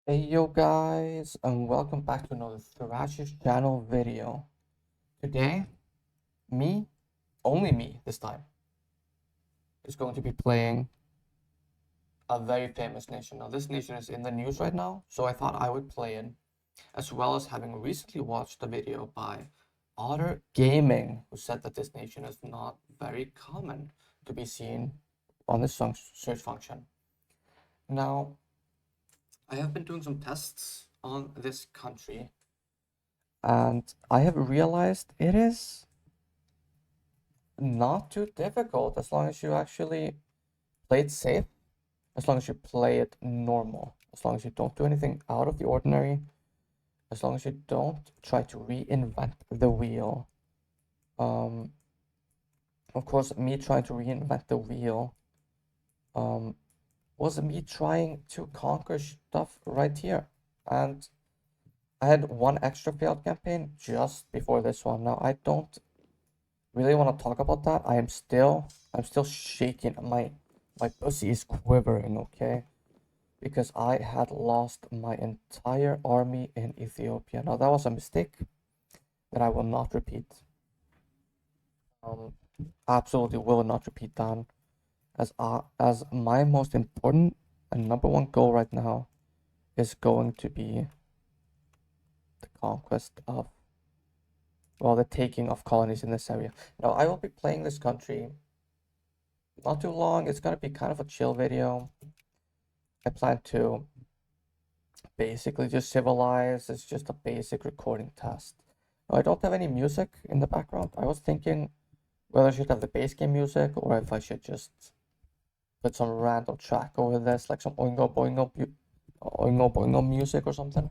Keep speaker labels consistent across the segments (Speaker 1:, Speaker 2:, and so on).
Speaker 1: Hey yo guys, and welcome back to another Thrash's channel video. Today, me, only me this time, is going to be playing a very famous nation. Now this nation is in the news right now, so I thought I would play it, as well as having recently watched a video by Otter Gaming, who said that this nation is not very common to be seen on this search function. Now, I have been doing some tests on this country, and I have realized it is not too difficult as long as you actually play it safe, as long as you play it normal, as long as you don't do anything out of the ordinary, as long as you don't try to reinvent the wheel. Um, of course, me trying to reinvent the wheel um, was me trying to conquer stuff right here. And I had one extra failed campaign just before this one. Now, I don't really want to talk about that. I'm still shaking. My pussy is quivering, okay? Because I had lost my entire army in Ethiopia. Now that was a mistake that I will not repeat. Um, Absolutely will not repeat that. As my most important and number one goal right now is going to be the conquest of, well, the taking of colonies in this area. Now I will be playing this country not too long. It's gonna be kind of a chill video. I plan to basically just civilize. It's just a basic recording test. Now, I don't have any music in the background. I was thinking whether I should have the base game music or if I should just put some random track over this, like some oingo boingo music or something.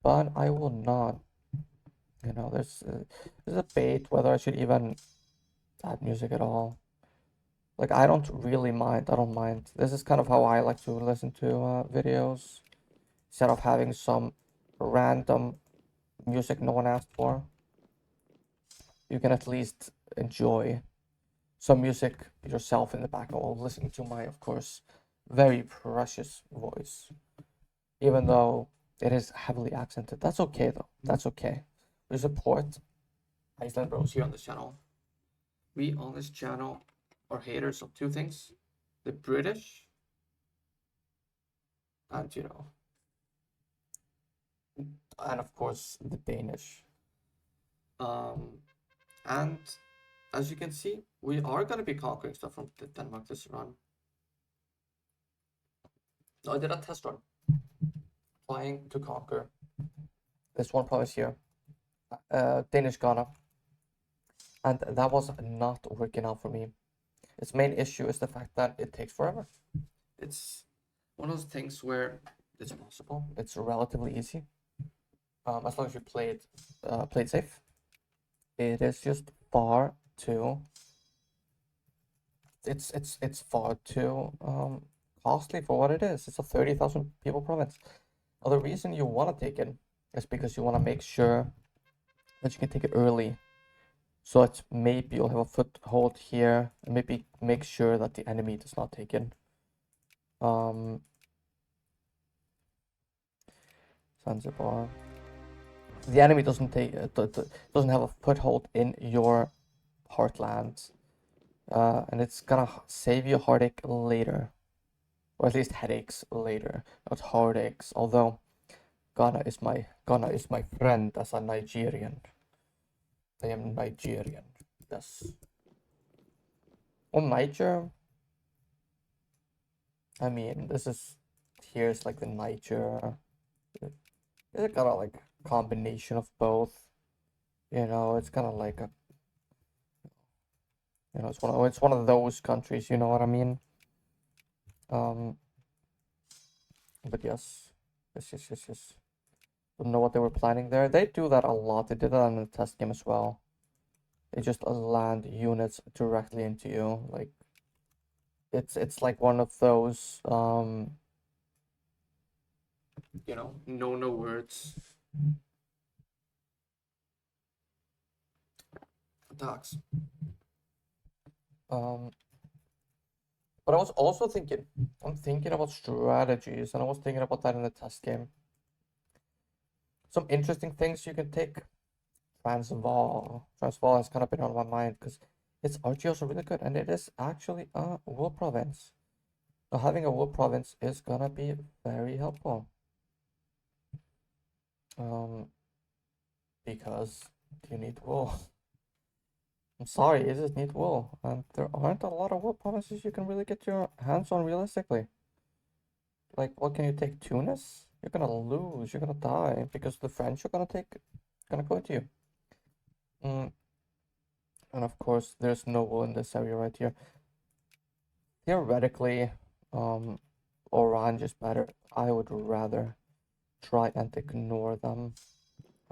Speaker 1: But I will not. There's a debate whether I should even add music at all. Like, I don't really mind. I don't mind. This is kind of how I like to listen to videos. Instead of having some random music no one asked for, you can at least enjoy some music yourself in the background while listening to my, of course, very precious voice. Even though it is heavily accented. That's okay though. That's okay. We support Iceland Bros here on this channel. We on this channel are haters of two things: the British and and of course the Danish. Um, and as you can see, we are gonna be conquering stuff from Denmark this run. I did a test run, trying to conquer this one province here, Danish Ghana, and that was not working out for me. Its main issue is the fact that it takes forever. It's one of those things where it's possible. It's relatively easy, as long as you play it safe. It is just far too. It's far too costly for what it is. It's a 30,000 people province. Now, the reason you want to take it is because you want to make sure that you can take it early, so that maybe you'll have a foothold here, and maybe make sure that the enemy does not take it. Zanzibar. The enemy doesn't have a foothold in your heartland, and it's gonna save you heartache later, or at least headaches later, not heartaches. Although Ghana is my friend as a Nigerian. I am Nigerian. Yes. Well, Niger. I mean, here's like the Niger. It's kind of like combination of both. It's kind of like it's one of those countries. You know what I mean? Um, but yes. Don't know what they were planning there. They do that a lot. They did that in the test game as well. They just land units directly into you. Like it's like one of those no words attacks. Um, But I was also thinking, I'm thinking about strategies, and I was thinking about that in the test game. Some interesting things you can take. Transvaal. Transvaal has kind of been on my mind because its RGOs are really good, and it is actually a wool province. So having a wool province is gonna be very helpful. Because you need wool. I'm sorry, you just need wool, and there aren't a lot of wool provinces you can really get your hands on realistically. Like, what can you take? Tunis? You're gonna lose. You're gonna die because the French are gonna go to you. Mm, and of course, there's no wool in this area right here. Theoretically, orange is better. I would rather try and ignore them.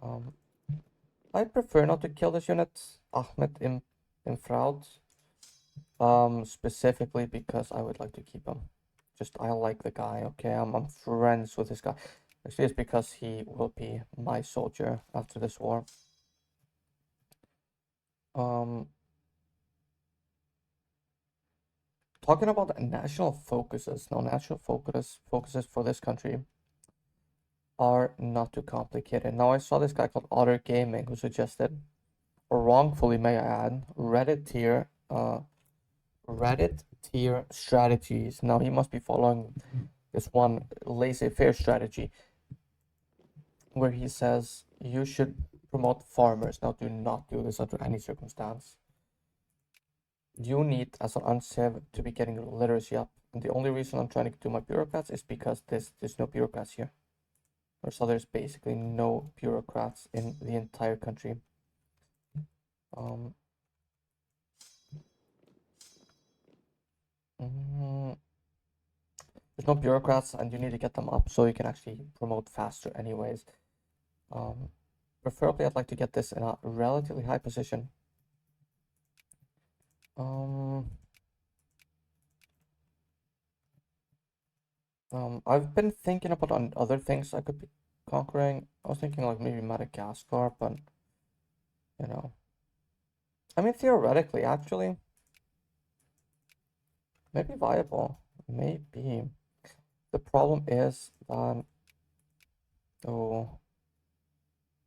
Speaker 1: Um, I prefer not to kill this unit, Ahmed in Fraud. Specifically because I would like to keep him. Just I like the guy, okay? I'm friends with this guy. Actually, it's because he will be my soldier after this war. Um, Talking about national focuses. Now, national focuses for this country are not too complicated. Now, I saw this guy called Otter Gaming who suggested, or wrongfully may I add, Reddit tier strategies. Now, he must be following this one laissez-faire strategy where he says you should promote farmers. Now, do not do this under any circumstance. You need, as an unciv, to be getting your literacy up. And the only reason I'm trying to do my bureaucrats is because there's no bureaucrats here. So there's basically no bureaucrats in the entire country. Um, there's no bureaucrats, and you need to get them up so you can actually promote faster anyways. Preferably, I'd like to get this in a relatively high position. I've been thinking about on other things I could be conquering. I was thinking like maybe Madagascar, but you know, I mean theoretically, actually, maybe viable, maybe. The problem is that oh,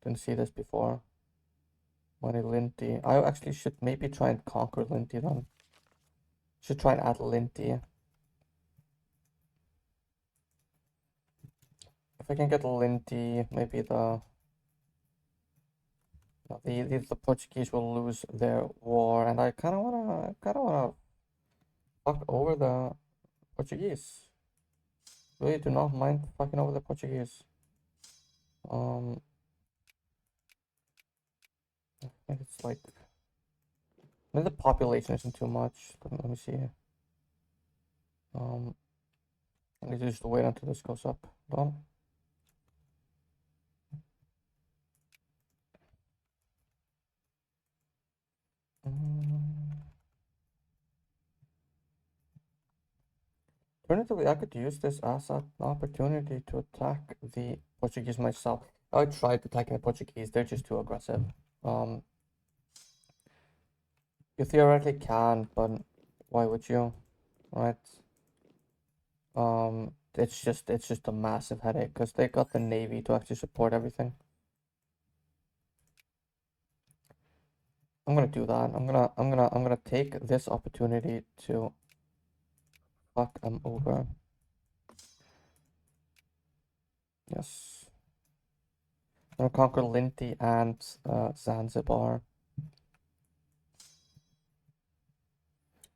Speaker 1: didn't see this before. Money Linty. I actually should maybe try and conquer Linty then. Should try and add Linty. If I can get Linty, maybe the Portuguese will lose their war, and I kind of wanna fuck over the Portuguese. Really do not mind fucking over the Portuguese. Um, I think it's like, I mean, the population isn't too much. Let me see. Um, I need to just wait until this goes up. Done. Alternatively, I could use this as an opportunity to attack the Portuguese myself. I tried attacking the Portuguese, they're just too aggressive. You theoretically can, but why would you? Right? It's just a massive headache because they got the navy to actually support everything. I'm gonna do that. I'm gonna take this opportunity to fuck them over. Yes. I'm gonna conquer Linty and Zanzibar.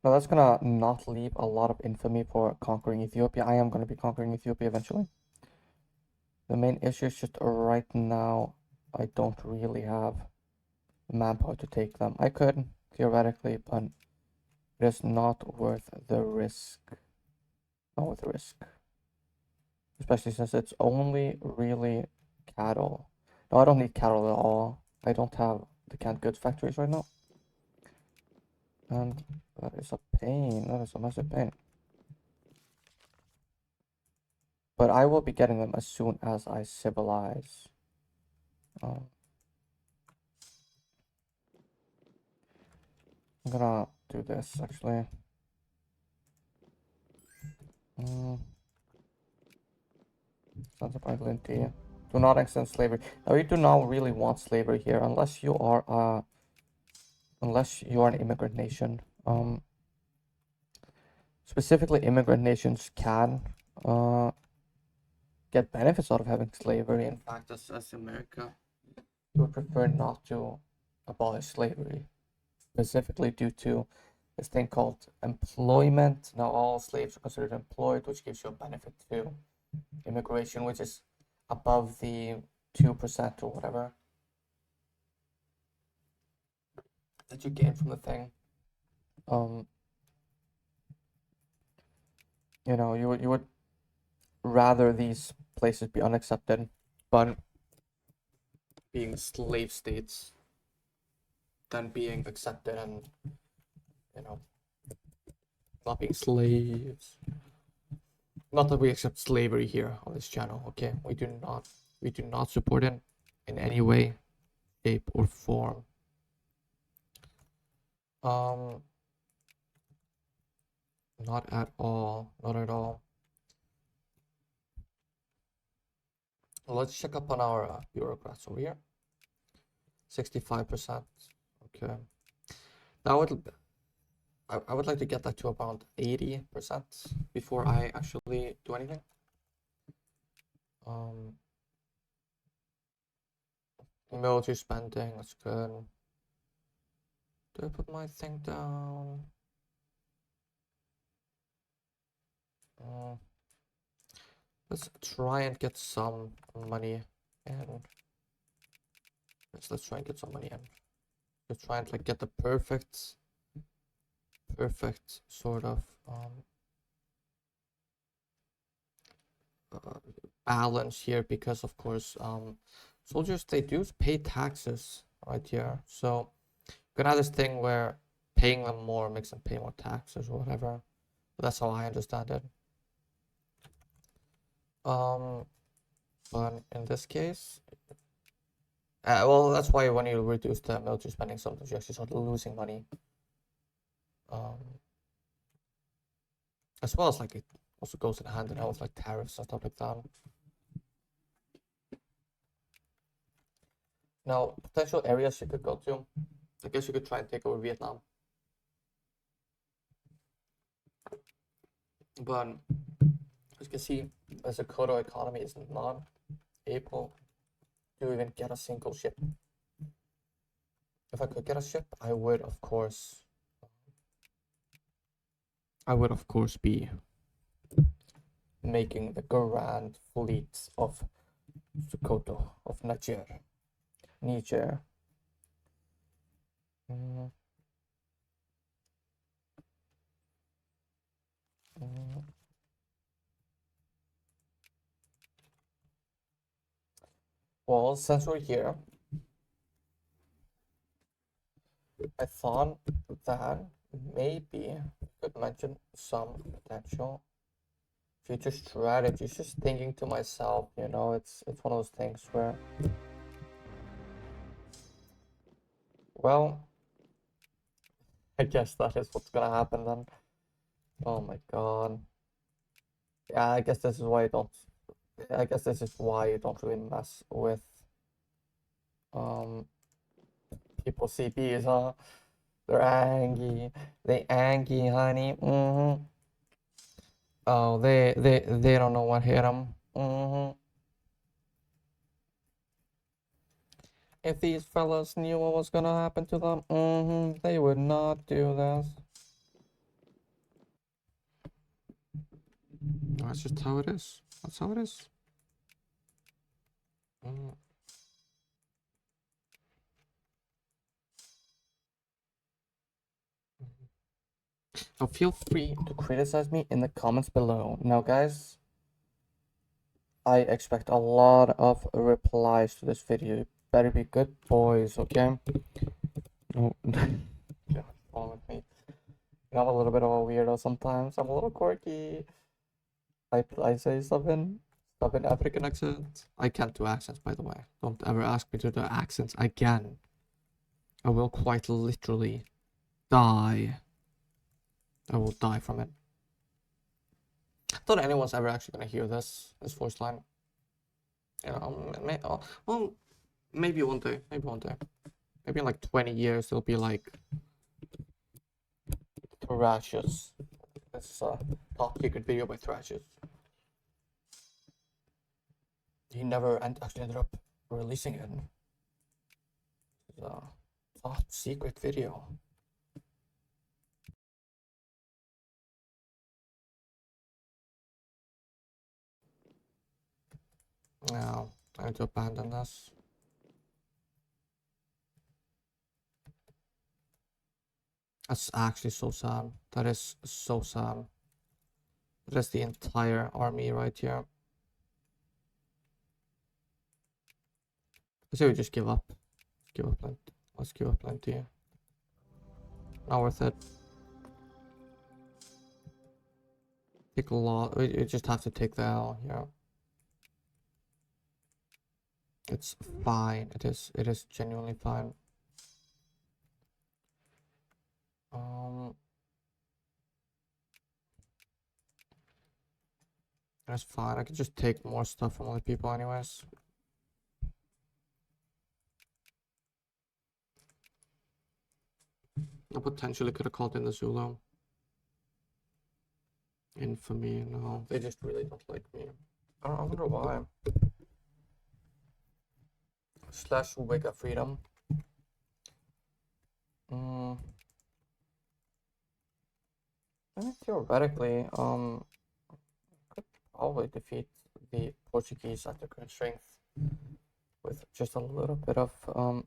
Speaker 1: Now that's gonna not leave a lot of infamy for conquering Ethiopia. I am gonna be conquering Ethiopia eventually. The main issue is just right now I don't really have manpower to take them. I could, theoretically, but it is not worth the risk. Not worth the risk. Especially since it's only really cattle. No, I don't need cattle at all. I don't have the canned goods factories right now. And that is a pain. That is a massive pain. But I will be getting them as soon as I civilize. I'm gonna do this actually. Mm, sounds like Linty. Do not extend slavery. Now, you do not really want slavery here unless you are an immigrant nation. Specifically, immigrant nations can get benefits out of having slavery. In fact, as America, we would prefer not to abolish slavery, specifically due to this thing called employment. Now, all slaves are considered employed, which gives you a benefit to immigration, which is above the 2% or whatever that you gain from the thing. You would rather these places be unaccepted, but being slave states than being accepted and not being slaves. Not that we accept slavery here on this channel, okay? We do not support it in any way, shape, or form. Not at all. Not at all. Let's check up on our bureaucrats over here. 65%. Okay. Now I would like to get that to about 80% before I actually do anything. Military spending, that's good. Do I put my thing down? Let's try and get some money in. Let's try and get some money in. Let's try and get the perfect sort of balance here, because of course soldiers, they do pay taxes right here, so you can have this thing where paying them more makes them pay more taxes or whatever. But that's how I understand it. But in this case, well, that's why when you reduce the military spending, sometimes you actually start losing money. As well as it also goes in hand with tariffs and stuff like that. Now, potential areas you could go to. I guess you could try and take over Vietnam. But as you can see, the Dakota economy is not able to even get a single ship. If I could get a ship, I would of course be making the grand fleets of Sokoto, of Niger. Well, since we're here, I thought that maybe we could mention some potential future strategies. Just thinking to myself, it's one of those things where, well, I guess that is what's gonna happen then. Oh my god. Yeah, I guess this is why you don't really mess with people CPs, huh? They're angry. They angry, honey. Oh, they don't know what hit them. If these fellas knew what was gonna happen to them, they would not do this. That's just how it is. That's how it is. So feel free to criticize me in the comments below. Now, guys, I expect a lot of replies to this video. You better be good boys, okay? Oh, yeah, what's wrong with me? I'm a little bit of a weirdo sometimes. I'm a little quirky. I say stuff in African accent. I can't do accents, by the way. Don't ever ask me to do accents again. I will quite literally die. I will die from it. thought anyone's ever actually gonna hear this voice line. You know, well, maybe one day, maybe one day. Maybe in like 20 years, it'll be like Thrashes. This top secret video by Thrashes. He never actually ended up releasing it. It's a top secret video. Now, I need to abandon this. That's actually so sad. That is so sad. That's the entire army right here. I say we just give up. Give up plenty. Let's give up plenty. Not worth it. Take a lot. We just have to take the L here. It's fine. It is genuinely fine. That's fine. I could just take more stuff from other people anyways. I potentially could have called in the Zulu. Infamy, no. They just really don't like me. I wonder why. Slash Wake Up Freedom. I mean, theoretically, could probably defeat the Portuguese at their current strength with just a little bit of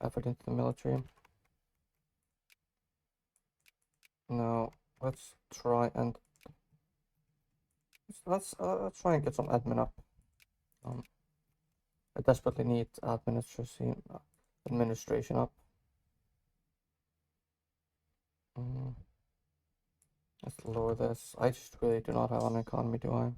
Speaker 1: effort into the military. Now let's try and let's try and get some admin up. I desperately need administration up. Let's lower this. I just really do not have an economy, do I?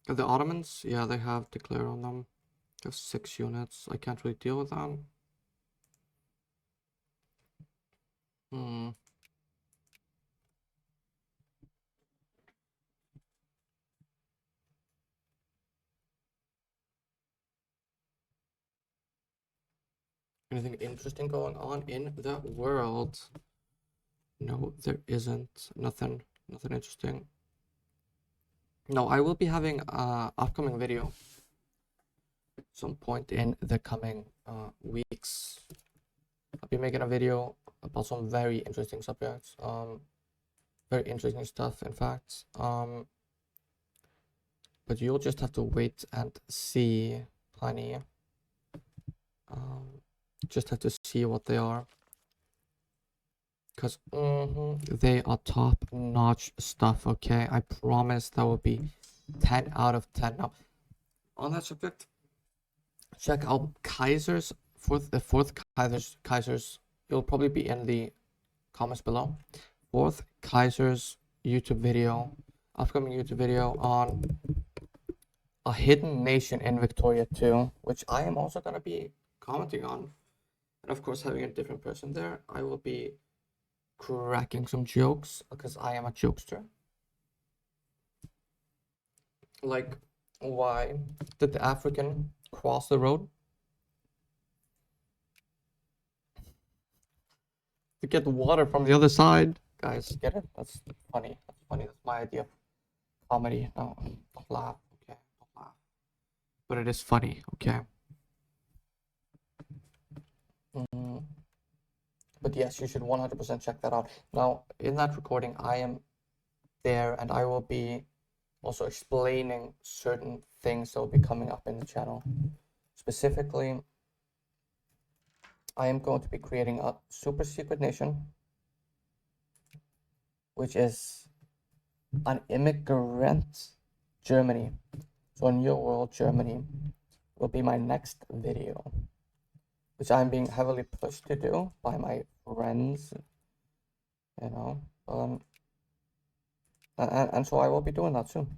Speaker 1: The Ottomans, yeah, they have declare on them. They have 6 units. I can't really deal with that. Anything interesting going on in the world? No, there isn't. Nothing interesting. No, I will be having an upcoming video some point in the coming weeks. I'll be making a video about some very interesting subjects. Very interesting stuff, in fact. But you'll just have to wait and see, honey. Just have to see what they are. Because they are top-notch stuff, okay? I promise that will be 10 out of 10. Now, on that subject, check out Kaiser's, the fourth Kaiser's, it'll probably be in the comments below. Fourth Kaiser's YouTube video, upcoming YouTube video on a hidden nation in Victoria too, which I am also going to be commenting on. And of course, having a different person there, I will be cracking some jokes because I am a jokester. Like, why did the African cross the road? To get water from the other side. Guys, get it? That's funny. That's funny. That's my idea of comedy. No, don't laugh. Okay, don't laugh. But it is funny. Okay. But yes, you should 100% check that out. Now, in that recording, I am there and I will be also explaining certain things that will be coming up in the channel. Specifically, I am going to be creating a super secret nation, which is an immigrant Germany. So a new world Germany will be my next video, which I'm being heavily pushed to do by my friends, you know. And so I will be doing that soon.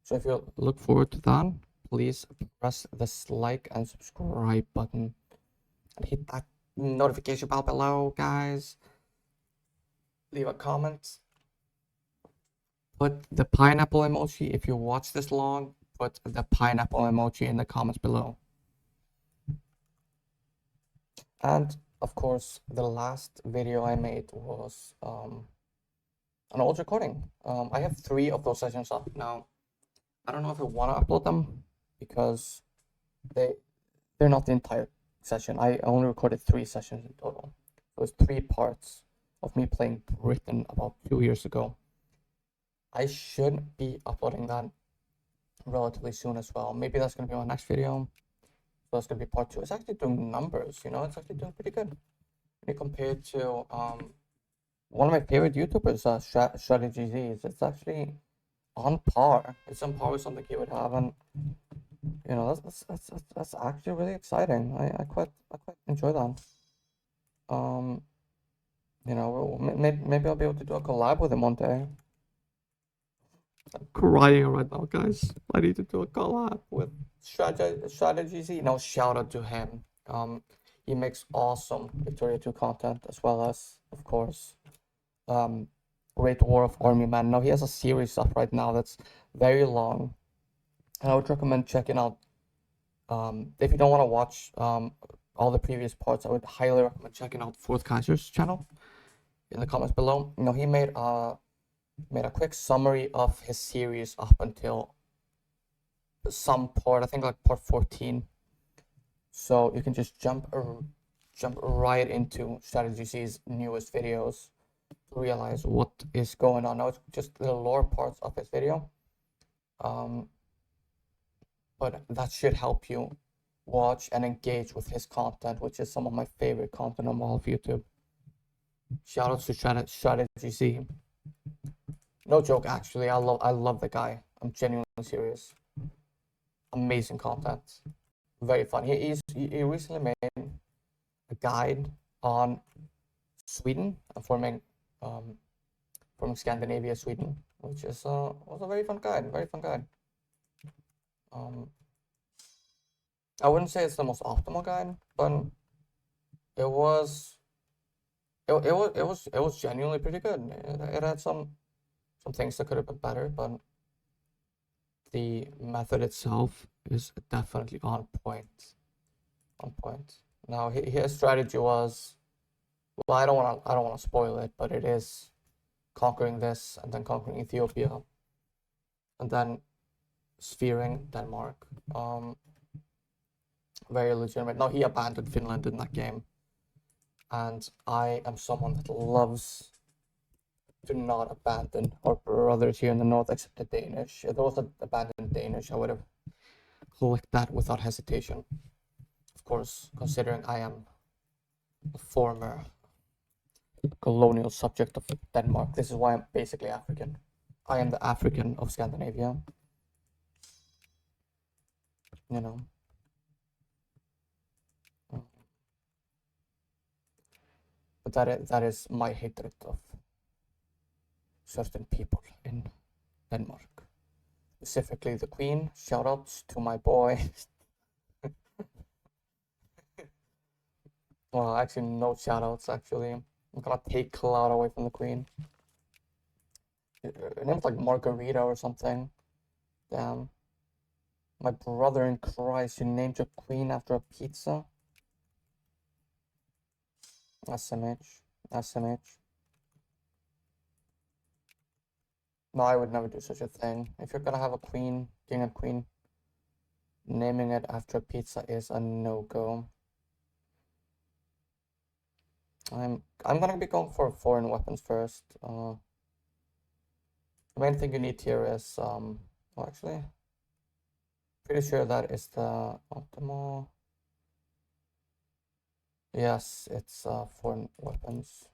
Speaker 1: So if you look forward to that, please press this like and subscribe button and hit that notification bell below, guys. Leave a comment. Put the pineapple emoji if you watch this long. Put the pineapple emoji in the comments below. And of course, the last video I made was an old recording. I have 3 of those sessions up now. I don't know if I want to upload them because they're not the entire session. I only recorded 3 sessions in total. So it's 3 parts of me playing Britain about 2 years ago. I should be uploading that relatively soon as well. Maybe that's going to be my next video. So that's going to be part 2. It's actually doing numbers, you know, it's actually doing pretty good. When you compare it to one of my favorite YouTubers, Strategy Z, it's actually on par. It's on par with something he would have, and you know that's actually really exciting. I quite enjoy that. You know, maybe I'll be able to do a collab with him one day. I'm crying right now, guys. I need to do a collab with Strategy Z. No, shout out to him. He makes awesome Victoria 2 content as well as, of course, Great War of Army Man. Now he has a series up right now that's very long, and I would recommend checking out. If you don't want to watch all the previous parts, I would highly recommend checking out Fourth Kaiser's channel in the comments below. You know, he made a quick summary of his series up until some part, I think like part 14. So you can just jump right into Strategy C's newest videos to realize what is going on. Now it's just the lore parts of his video. But that should help you watch and engage with his content, which is some of my favorite content on all of YouTube. Shout out to Strategy C. No joke, actually, I love the guy. I'm genuinely serious. Amazing content, very fun. He recently made a guide on Sweden and forming Scandinavia, Sweden, which is was a very fun guide. Very fun guide. I wouldn't say it's the most optimal guide, but it was it was genuinely pretty good. It had some things that could have been better, but the method itself is definitely on point. On point. Now his strategy was, well, I don't want to spoil it, but it is conquering this and then conquering Ethiopia and then sphering Denmark. Very legitimate. Now he abandoned Finland in that game, and I am someone that loves to not abandon our brothers here in the north, except the Danish. If there was an abandoned Danish, I would have clicked that without hesitation. Of course, considering I am a former colonial subject of Denmark, this is why I'm basically African. I am the African of Scandinavia. You know. But that is my hatred of certain people in Denmark. Specifically the Queen. Shoutouts to my boy. Well, actually, no shoutouts, actually. I'm gonna take clout away from the Queen. Her name's like Margarita or something. Damn. My brother in Christ, you named your queen after a pizza? SMH. SMH. No, I would never do such a thing. If you're gonna have a queen, king and queen, naming it after a pizza is a no-go. I'm gonna be going for foreign weapons first. The main thing you need here is well, actually, pretty sure that is the optimal. Yes, it's foreign weapons.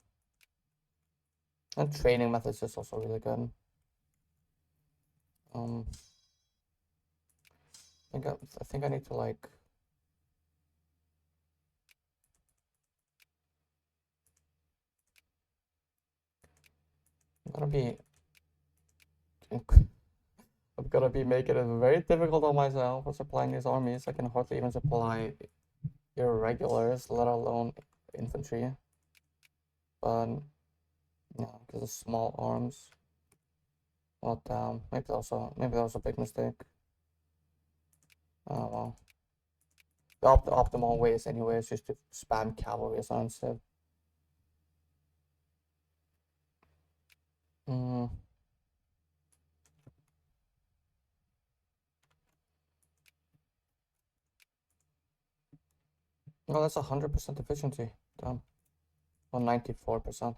Speaker 1: And training methods is also really good. I think I need to like I'm gonna be I'm gonna be making it very difficult on myself for supplying these armies. I can hardly even supply irregulars, let alone infantry. But yeah, because of small arms. Well, damn. Maybe that was a big mistake. Oh well. The optimal way is anyway is just to spam cavalry as instead. Mm. Oh, that's 100% efficiency. Damn. Well, 94%.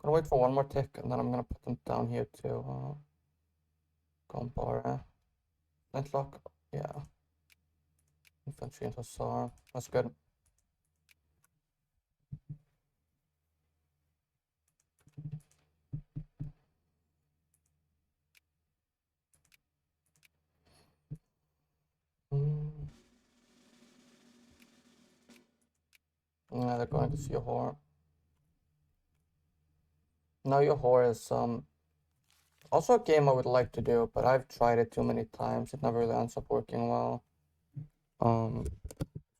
Speaker 1: Gonna wait for one more tick, and then I'm gonna put them down here to Gombara. Flintlock. Yeah. Infantry and Hussar. That's good. Mm. Yeah, they're going to see a whore. Now your whore is also a game I would like to do, but I've tried it too many times. It never really ends up working well.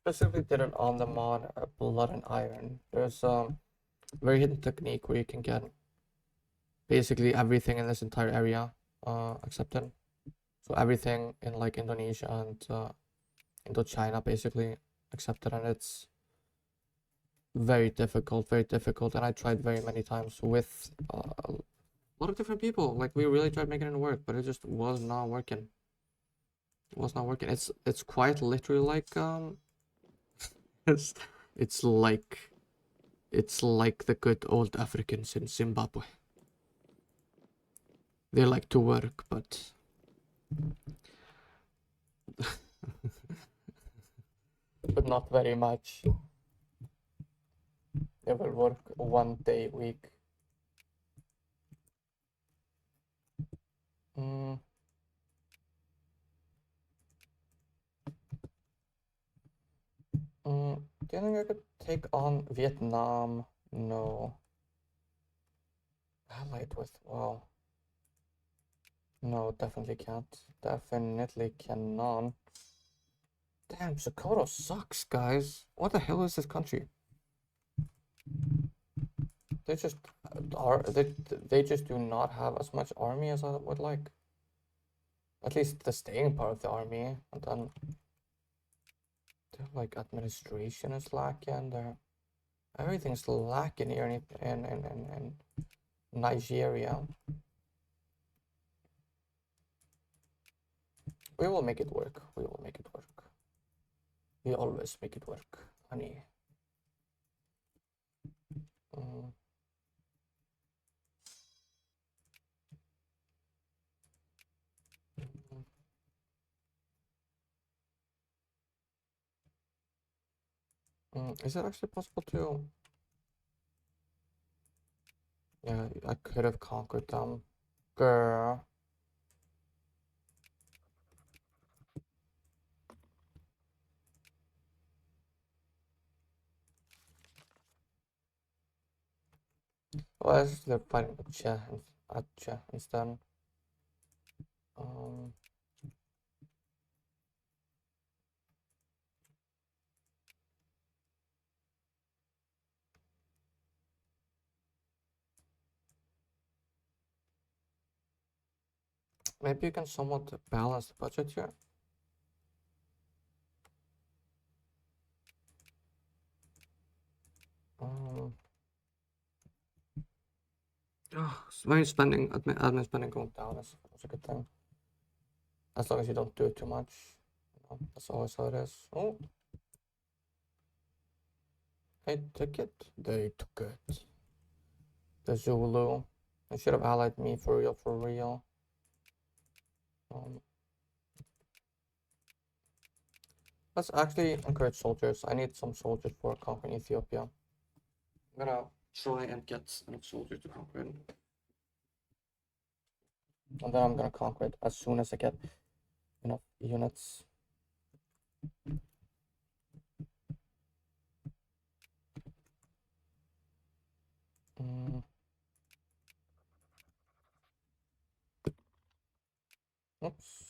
Speaker 1: Specifically did it on the mod Blood and Iron. There's very hidden technique where you can get basically everything in this entire area accepted. So everything in like Indonesia and Indochina basically accepted, and it's very difficult, and I tried very many times with a lot of different people. Like we really tried making it work, but it just was not working. It was not working. It's quite literally like it's it's like it's like the good old Africans in Zimbabwe. They like to work, but but not very much. They will work 1 day a week. Mm. Do you think I could take on Vietnam? No. Allied with, wow. No, definitely can't. Definitely cannot. Damn, Sokoto sucks, guys. What the hell is this country? They just they just do not have as much army as I would like. At least the staying part of the army, and then their like administration is lacking. Their everything's lacking here in Nigeria. We will make it work. We will make it work. We always make it work, honey. Mm. Is it actually possible to? Yeah, I could have conquered them. Girl. Well, I they're fighting at Che instead. Um, Maybe you can somewhat balance the budget here. Um, Very spending, admin spending going down is a good thing. As long as you don't do it too much. That's always how it is. Oh, they took it. They took it. The Zulu. They should have allied me for real, for real. Let's actually encourage soldiers. I need some soldiers for conquering Ethiopia. I'm gonna try and get enough soldiers to conquer it. And then I'm gonna conquer it as soon as I get enough units. Mm. Oops.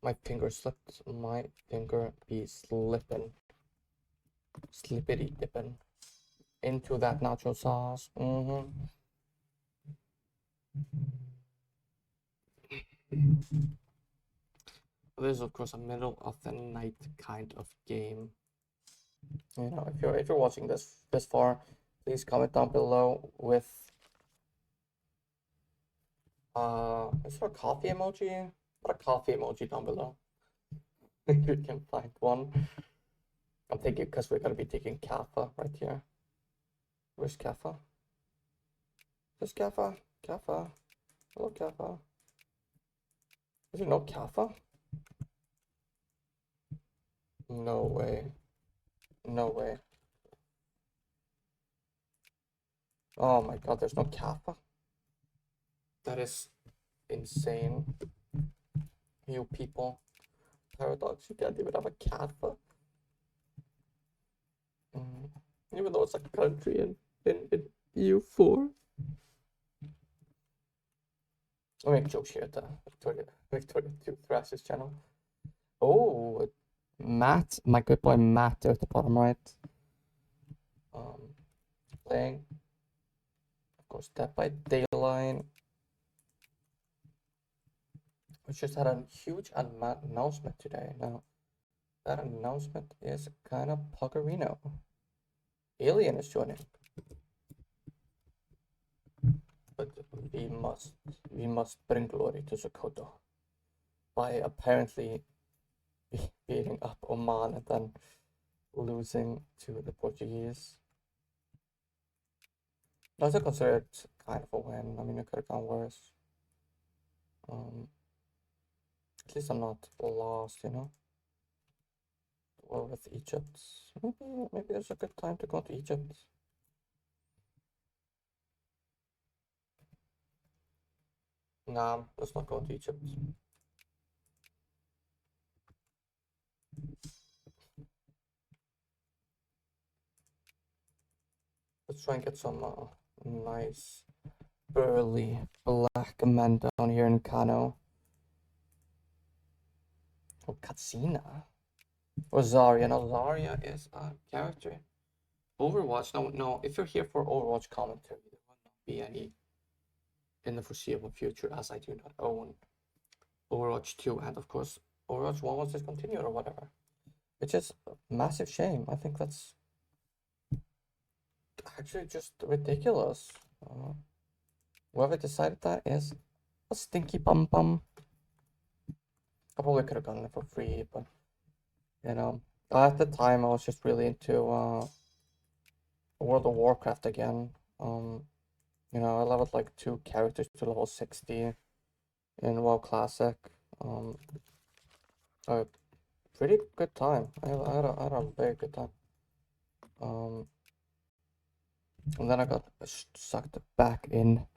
Speaker 1: My finger slipped. My finger be slipping. Slippity dipping into that nacho sauce. This is of course a middle of the night kind of game. You know, if you're watching this far, please comment down below with is there a coffee emoji? Put a coffee emoji down below. If you can find one. I'm thinking because we're gonna be taking Kappa right here. Where's Kappa? There's Kappa. Kappa. Hello, Kappa. Is there no Kappa? No way. No way. Oh my god, there's no Kappa. That is insane. You people. Paradox, you can't even have a Kappa. Even though it's a country in EU4. I make jokes here at the Victoria 2 Thrashers channel. Oh, Matt, my good boy Matt there at the bottom right. Playing, of course, Dead by Daylight. We just had a huge announcement today. Now, that announcement is kind of Puggerino. Alien is joining. But we must bring glory to Sokoto by apparently beating up Oman and then losing to the Portuguese. That's a considered kind of a win. I mean, it could have gone worse. At least I'm not lost, you know. Or with Egypt. Maybe there's a good time to go to Egypt. Nah, let's not go to Egypt. Let's try and get some nice burly black men down here in Kano. Or Katsina. Or Zarya. Now Zarya is a character. Overwatch. No, if you're here for Overwatch commentary, there will not be any in the foreseeable future, as I do not own Overwatch 2 and of course Overwatch 1 was discontinued or whatever. Which is a massive shame. I think that's actually just ridiculous. Whoever decided that is a stinky bum bum. I probably could have gotten it for free, but you know, at the time I was just really into World of Warcraft again. You know, I leveled like 2 characters to level 60 in WoW Classic. A pretty good time. I had a very good time. And then I got sucked back in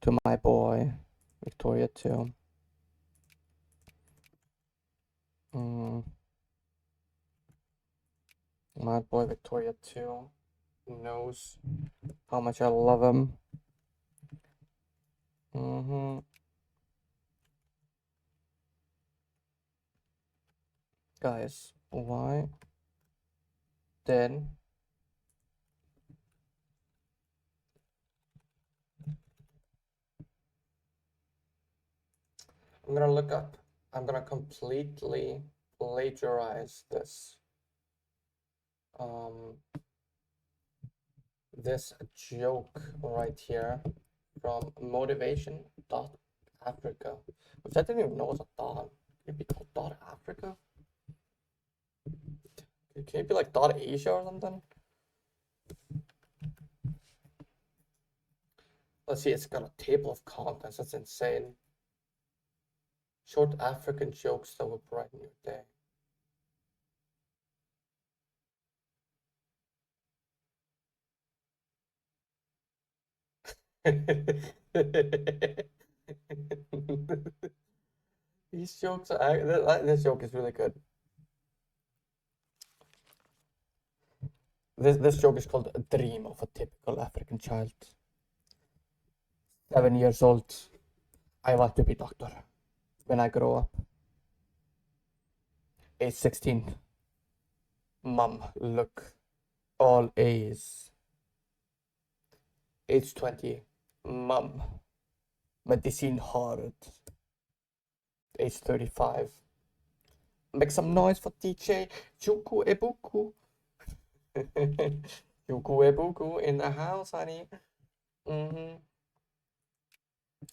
Speaker 1: to my boy Victoria 2. My boy Victoria 2 knows how much I love him. Guys, why then I'm gonna look up, I'm gonna completely plagiarize this this joke right here from motivation.africa, which I didn't even know was a dot. It'd be called dot Africa. Can it be like dot Asia or something? Let's see, it's got a table of contents. That's insane. Short African jokes that will brighten your day. These jokes are, this joke is really good. This joke is called A Dream of a Typical African Child. 7 years old. I want to be doctor when I grow up. Age 16. Mom, look, all A's. Age 20. Mom, medicine hard. Age 35. Make some noise for DJ Juku Ebuku. Juku Ebuku in the house, honey.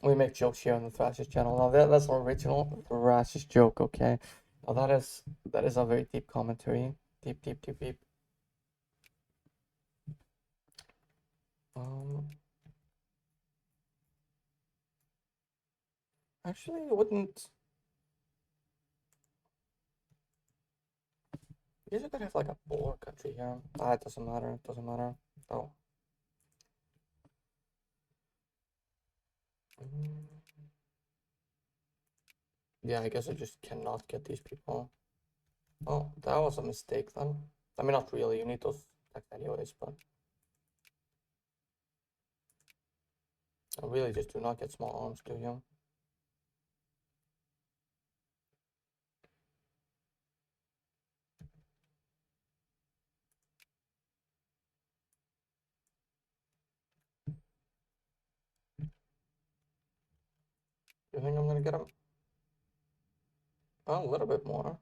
Speaker 1: We make jokes here on the Thrashers channel. Now that's original Thrashers joke, okay? Now that is a very deep commentary. Deep, deep, deep, deep. Actually, it wouldn't. Usually could have like a poor country here. Ah, it doesn't matter. It doesn't matter. Oh. Yeah, I guess I just cannot get these people. Oh, that was a mistake then. I mean, not really. You need those text anyways, but I really just do not get small arms, do you? You think I'm gonna get him? Oh, a little bit more.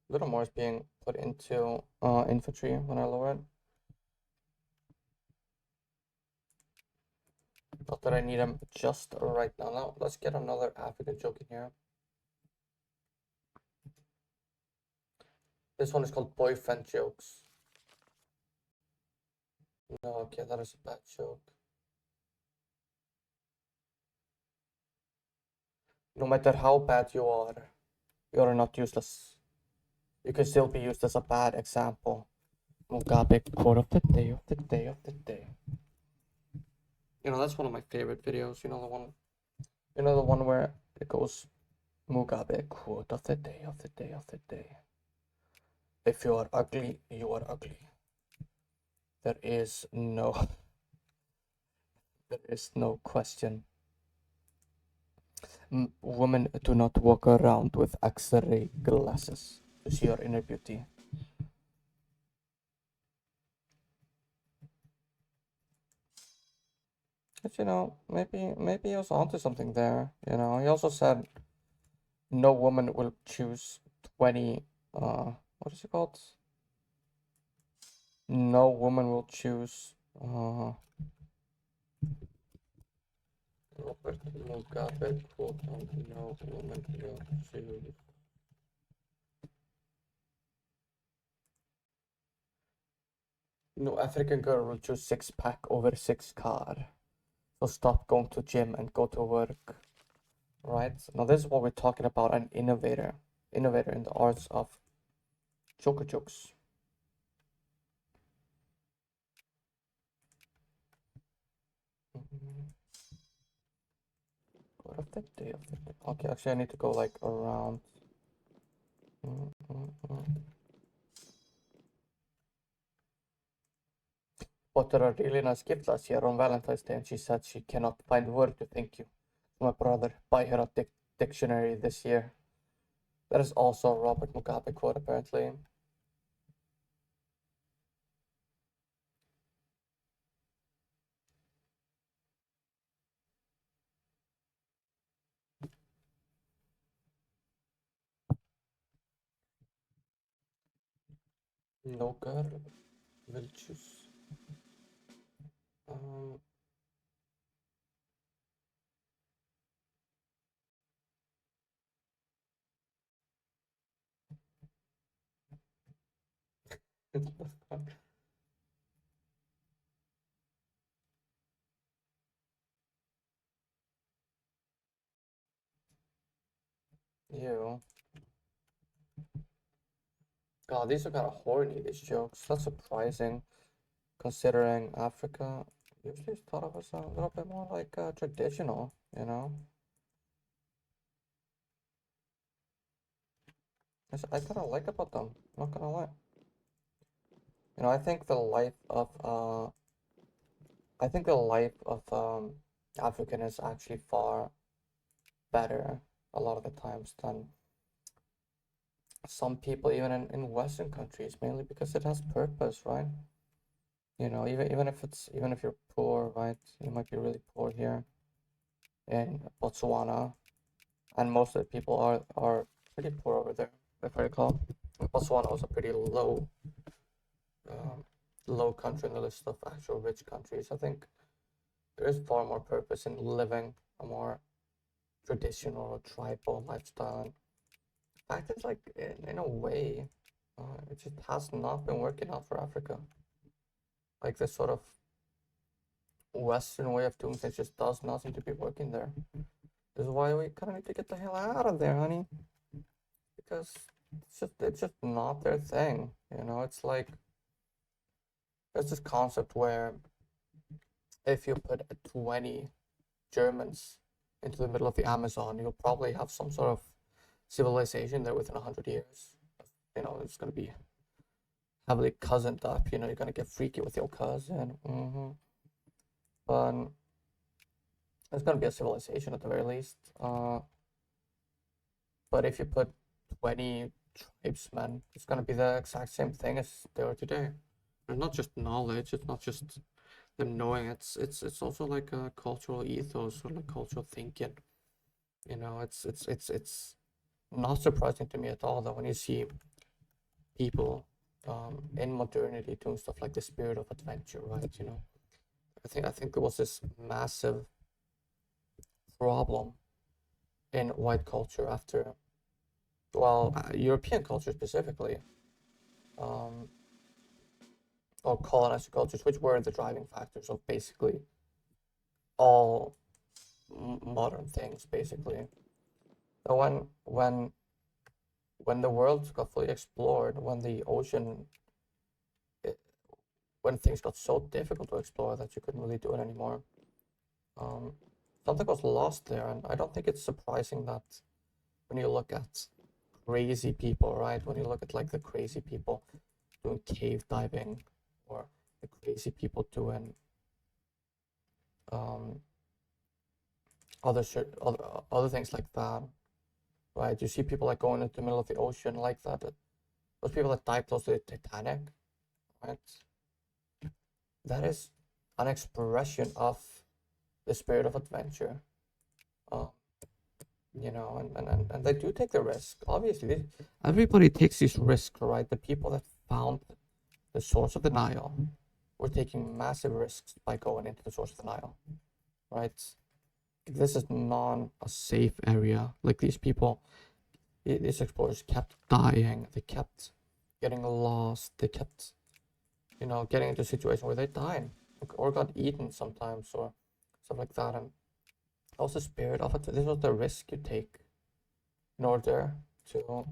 Speaker 1: A little more is being put into infantry when I lower it. Not that I need him just right now. Now, let's get another African joke in here. This one is called boyfriend jokes. No, okay, that is a bad joke. No matter how bad you are not useless. You can still be used as a bad example. Mugabe quote of the day of the day of the day. You know, that's one of my favorite videos. You know the one where it goes Mugabe quote of the day of the day of the day. If you are ugly, you are ugly. There is no question. Women do not walk around with X-ray glasses to see your inner beauty. But you know, maybe he was onto something there. You know, he also said no woman will choose 20 what is it called? No woman will choose Robert Mugabe quote on no woman will choose. No African girl will choose 6-pack over 6 car. So stop going to gym and go to work. Right? Now this is what we're talking about, an innovator. Innovator in the arts of joker jokes. What of the day of the day? Okay, actually I need to go like around. Bought her a really nice gift last year on Valentine's Day and she said she cannot find word to thank you. My brother, buy her a dictionary this year. That is also a Robert Mugabe quote apparently. No girl will choose. You. God, these are kind of horny, these jokes. That's surprising, considering Africa usually thought of as a little bit more like traditional, you know? I kind of like about them, not gonna lie. You know, I think the life of African is actually far better a lot of the times than some people even in Western countries, mainly because it has purpose, right? You know, even if you're poor, right? You might be really poor here in Botswana, and most of the people are pretty poor over there, if I recall. Botswana was a pretty um, low country in the list of actual rich countries. I think there is far more purpose in living a more traditional or tribal lifestyle. In fact, it's like in a way, it just has not been working out for Africa. Like this sort of Western way of doing things just does not seem to be working there. This is why we kind of need to get the hell out of there, honey, because it's just not their thing. You know, it's like there's this concept where if you put 20 Germans into the middle of the Amazon, you'll probably have some sort of civilization there within 100 years. You know, it's gonna be heavily cousined up. You know, you're gonna get freaky with your cousin. But there's gonna be a civilization at the very least. But if you put 20 tribesmen, it's gonna be the exact same thing as they are today. It's not just knowledge. It's not just them knowing. It's also like a cultural ethos or like cultural thinking. You know, it's not surprising to me at all that when you see people in modernity doing stuff like the spirit of adventure, right? You know, I think there was this massive problem in white culture after, well, European culture specifically, um, or colonized cultures, which were the driving factors of basically all modern things, basically. So when the world got fully explored, when the ocean, it, when things got so difficult to explore that you couldn't really do it anymore, um, something was lost there. And I don't think it's surprising that when you look at crazy people, right? When you look at like the crazy people doing cave diving or the crazy people doing um, other things like that, right? You see people like going into the middle of the ocean like that. Those people that dive close to the Titanic, right? That is an expression of the spirit of adventure. Um, you know, and they do take the risk. Obviously, everybody takes these risks, right? The people that found the source of the Nile were taking massive risks by going into the source of the Nile, right? This is not a safe area. Like these people, these explorers kept dying. They kept getting lost. They kept, you know, getting into a situation where they died or got eaten sometimes or stuff like that. And also spirit of it. This was the risk you take in order to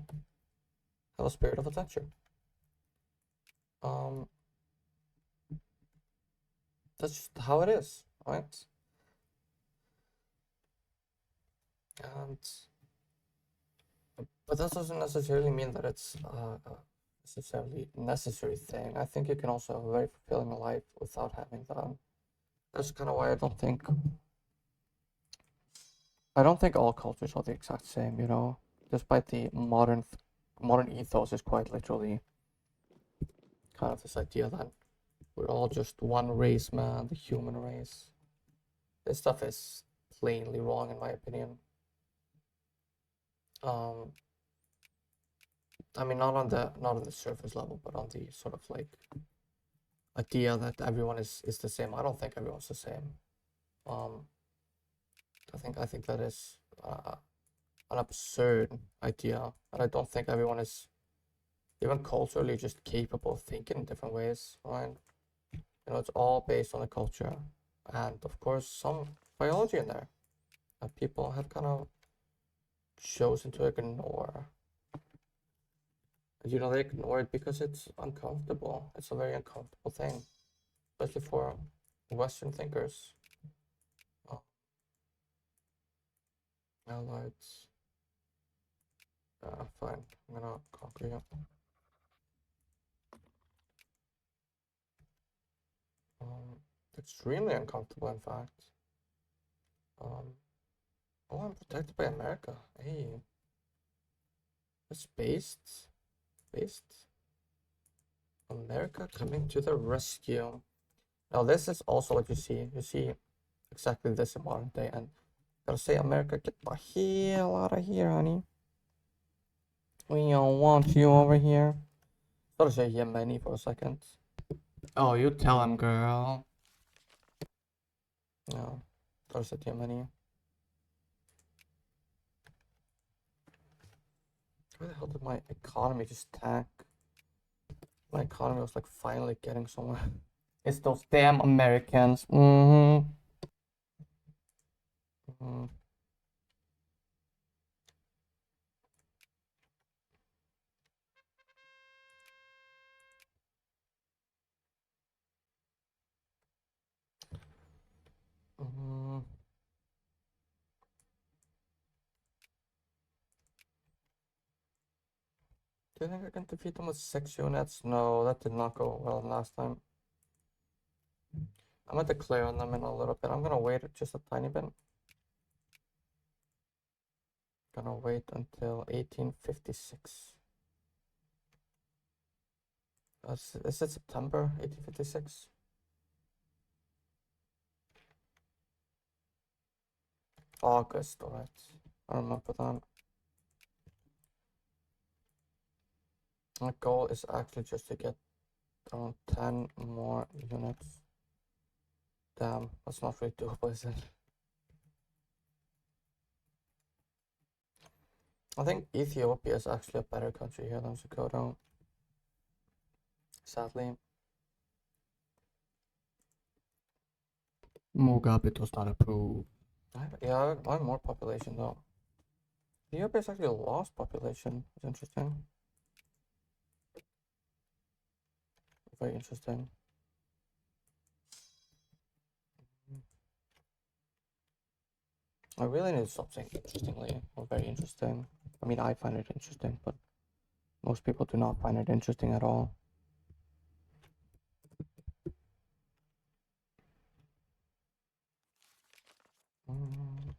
Speaker 1: have a spirit of adventure. Um, that's just how it is, right? And but that doesn't necessarily mean that it's necessarily necessary thing. I think you can also have a very fulfilling life without having that. That's kind of why I don't think all cultures are the exact same. You know, despite the modern ethos is quite literally kind of this idea that we're all just one race, man, the human race. This stuff is plainly wrong in my opinion. Um, I mean, not on the surface level, but on the sort of like idea that everyone is the same. I don't think everyone's the same. Um, I think that is an absurd idea, and I don't think everyone is even culturally just capable of thinking in different ways, right? You know, it's all based on the culture, and of course some biology in there that people have kind of chosen to ignore. You know, they ignore it because it's uncomfortable. It's a very uncomfortable thing, especially for Western thinkers. Uh, Allied. Fine. I'm gonna conquer you. Um, extremely uncomfortable, in fact. Um, Oh, I'm protected by America. Hey, it's based. America coming to the rescue. Now this is also what you see. You see exactly this in modern day, and gotta say, America, get the hell out of here, honey. We don't want you over here. Gotta say Yemeni for a second. Oh, you tell him, girl. No, gotta say Yemeni. Where the hell did my economy just tank? My economy was like finally getting somewhere. It's those damn Americans. Mm-hmm. Mm-hmm. Mm-hmm. Do you think I can defeat them with 6 units? No, that did not go well last time. I'm gonna declare on them in a little bit. I'm gonna wait just a tiny bit. Gonna wait until 1856. Is it September 1856? August, alright. I remember that. My goal is actually just to get around 10 more units. Damn, that's not really doable, is it? I think Ethiopia is actually a better country here than Dakota. Sadly. Mugabe does not approve. Yeah, I have more population though. Ethiopia is actually a lost population. It's interesting. Very interesting. I really need to stop saying interestingly or very interesting. I mean, I find it interesting, but most people do not find it interesting at all. Mm.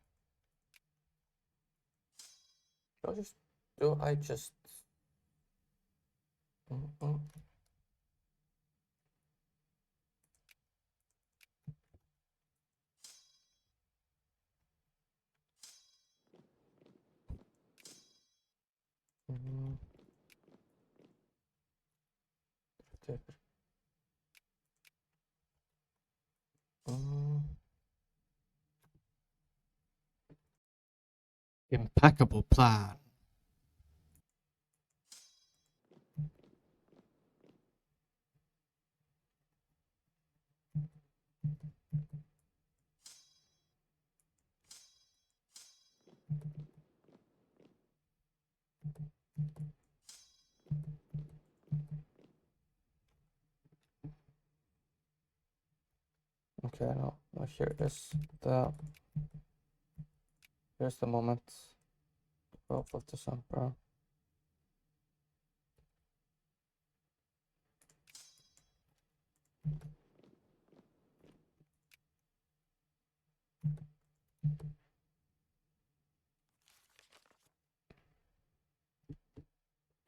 Speaker 1: Do I just mm, mm, mm, mm. Impeccable plan. Okay, now here is the here's the moment. 12th of December.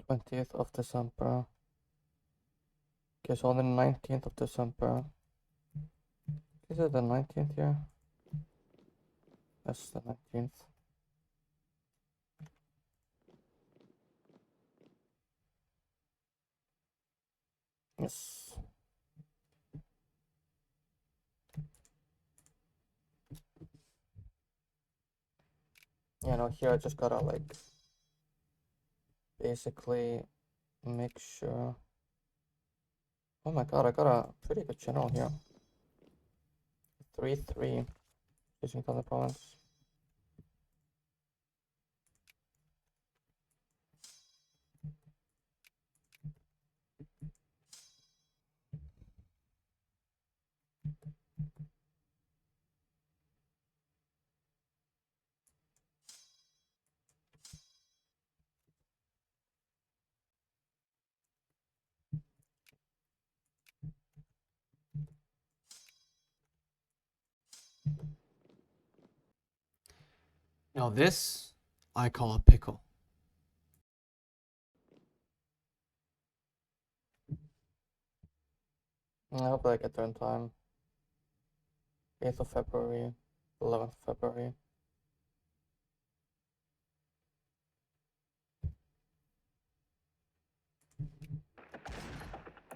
Speaker 1: '20th of December. Okay, so on the 19th of December. Is it the 19th here? That's the 19th. Yes. You know, here I just gotta like basically make sure. Oh my god, I got a pretty good general here. 3-3 using Thunder Province. Now this I call a pickle. I hope I get there in time. 8th of February, 11th of February.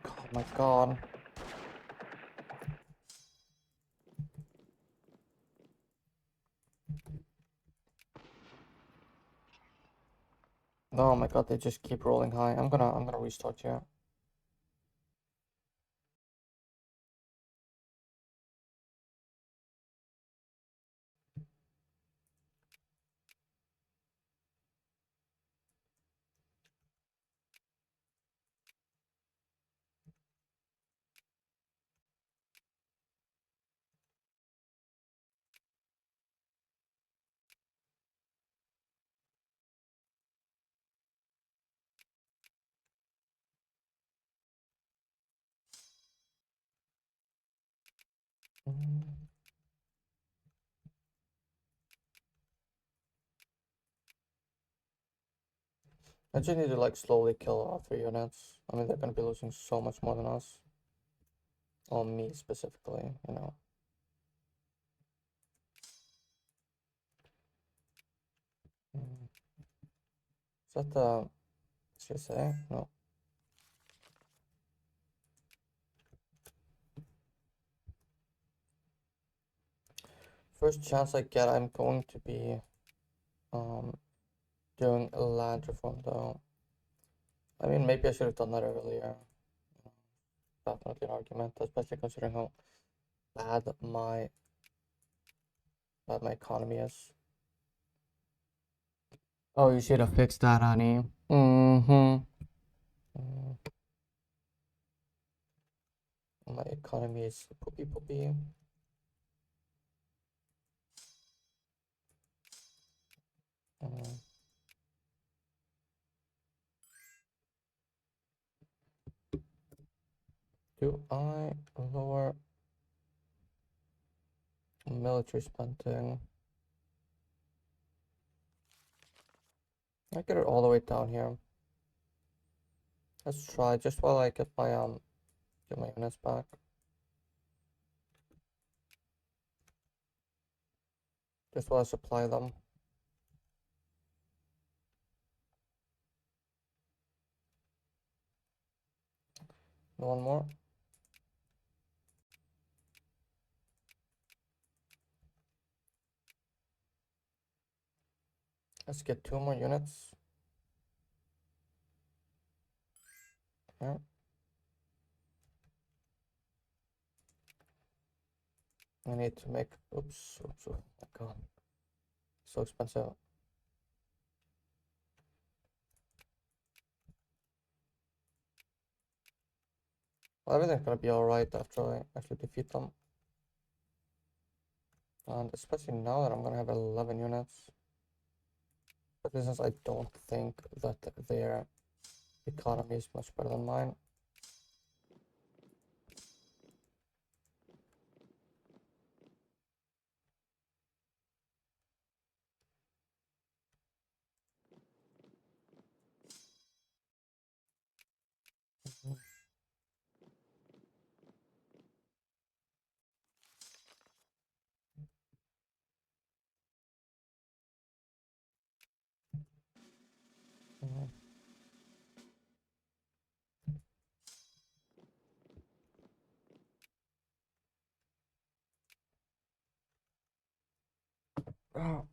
Speaker 1: Oh my god. Oh my god, they just keep rolling high. I'm gonna restart here. I just need to like slowly kill our 3 units. I mean, they're gonna be losing so much more than us. Or me specifically, you know. Is that the CSA? No. First chance I get, I'm going to be doing a land reform though. I mean, maybe I should have done that earlier. Definitely an argument, especially considering how bad my economy is. Oh, you should have fixed that, honey. Mm-hmm. My economy is poopy. Do I lower military spending? I get it all the way down here. Let's try just while I get my units back. Just while I supply them. One more. Let's get 2 more units. Yeah. I need to make, oops, oh my god. So expensive. Well, everything's gonna be alright after I actually defeat them. And especially now that I'm gonna have 11 units. But since I don't think that their economy is much better than mine. Oh,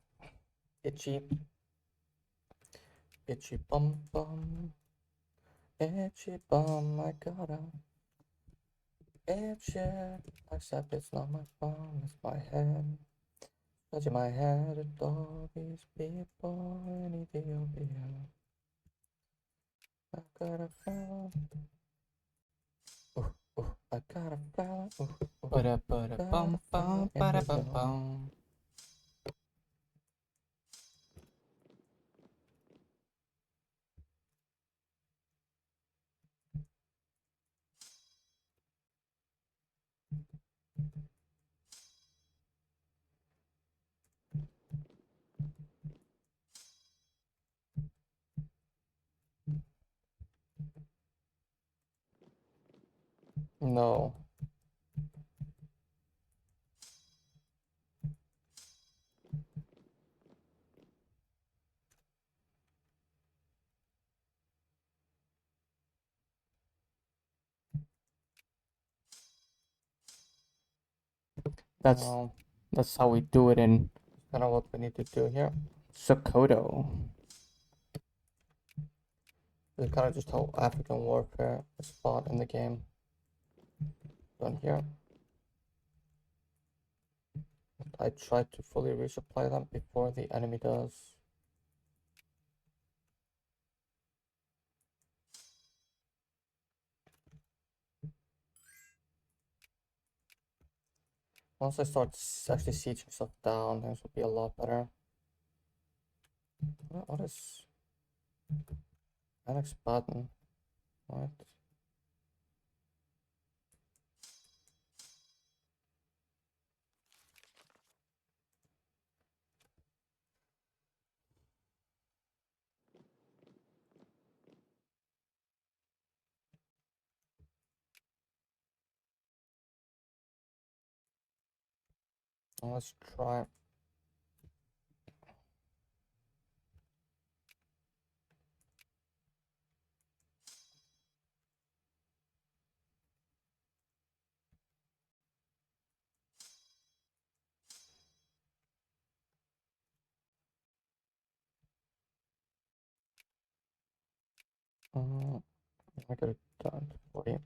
Speaker 1: itchy bum. Itchy bum, I gotta itch it. Except it's not my bum, it's my head. Touching my head at all these people in Ethiopia. I got a fella. I got a fella. Ba-da-ba-da-bum-bum. No. That's that's how we do it in kind of what we need to do here. Sokoto. This is kind of just how African warfare is fought in the game. Done here. I try to fully resupply them before the enemy does. Once I start actually sieging stuff down, things will be a lot better. What is Alex button? What? Let's try. I got it done. 40.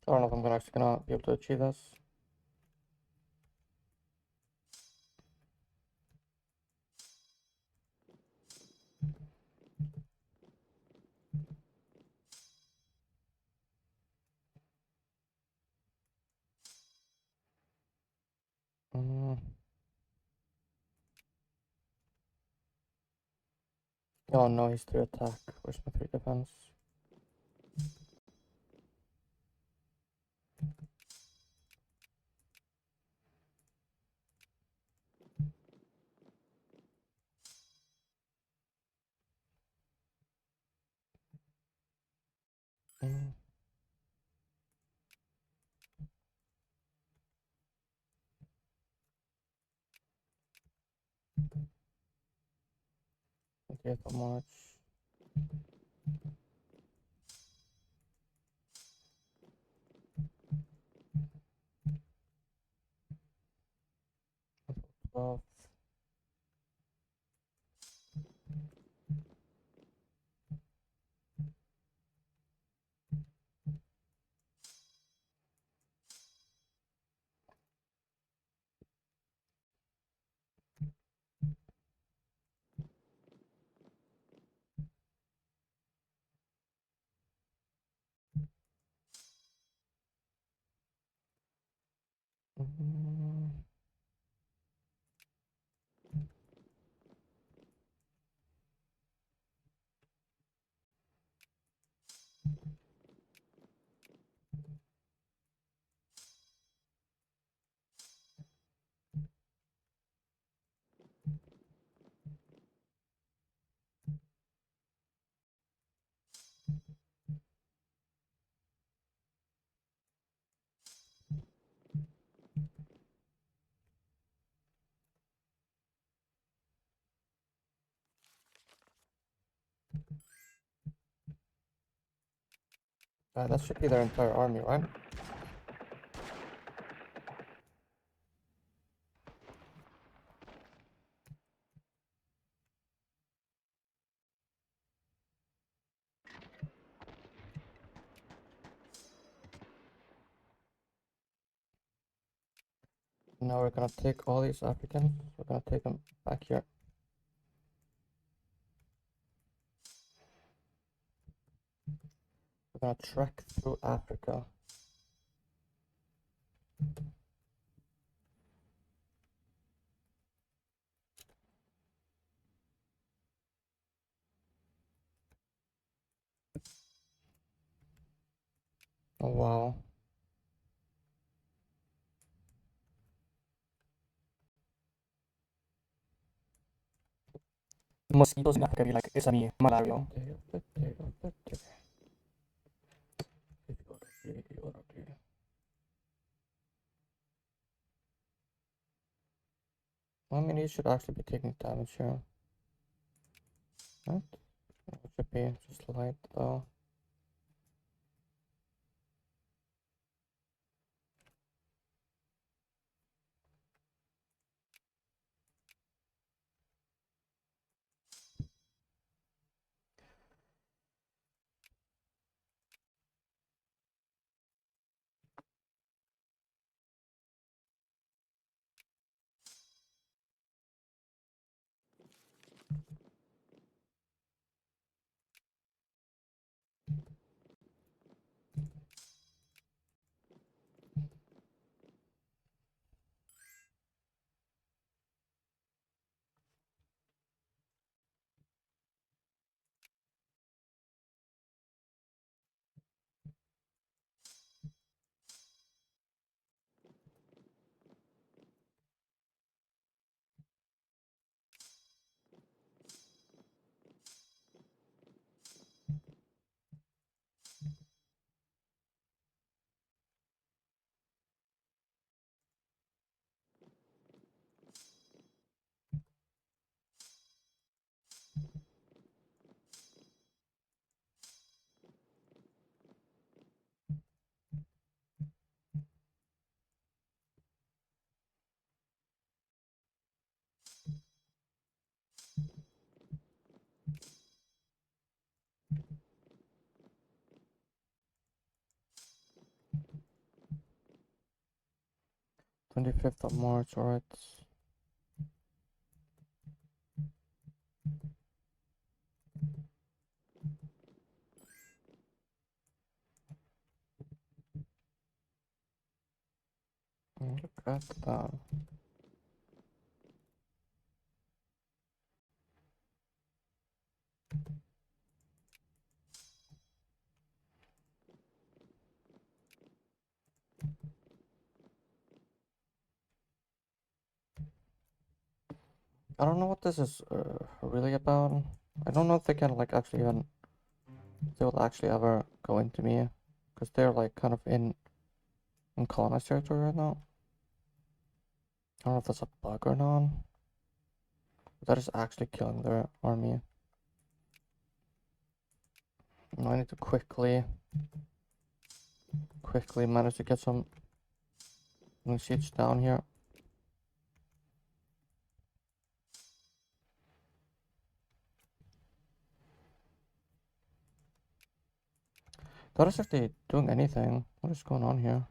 Speaker 1: I don't know if I'm actually gonna be able to achieve this. Oh no, he's 3 attack. Where's my 3 defense? Okay, how much? Well, that should be their entire army, right? Now we're gonna take all these Africans. We're gonna take them back here. We're gonna trek through Africa. Oh wow. Mosquitoes in Africa be like, it's a me, malaria. I mean, you should actually be taking damage here. Right? It should be just light though. March, 25th, alright. Look at that. I don't know what this is really about. I don't know if they can like actually even, they will actually ever go into me, because they're like kind of in colonized territory right now. I don't know if that's a bug or not. But that is actually killing their army. And I need to quickly manage to get some siege down here. That is actually doing anything. What is going on here?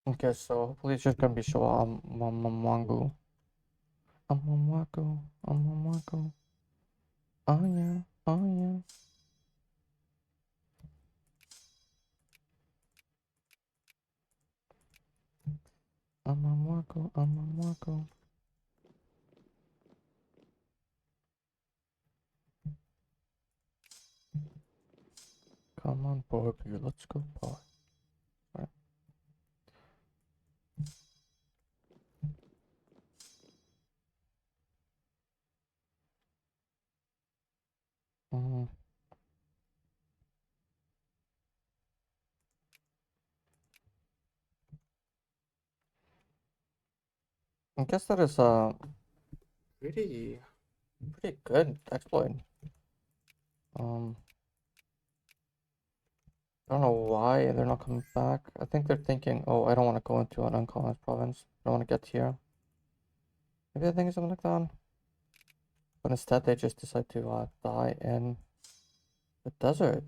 Speaker 1: Okay, so hopefully it's just gonna be show Mangu. Amamaku. Oh yeah, oh yeah. Amamaku. Come on, Barbie, let's go party. Right. I guess that is pretty good exploit. Um I don't know why they're not coming back. I think they're thinking, oh, I don't want to go into an uncolonized province. I don't want to get here. Maybe they're thinking something like that. But instead, they just decide to die in the desert.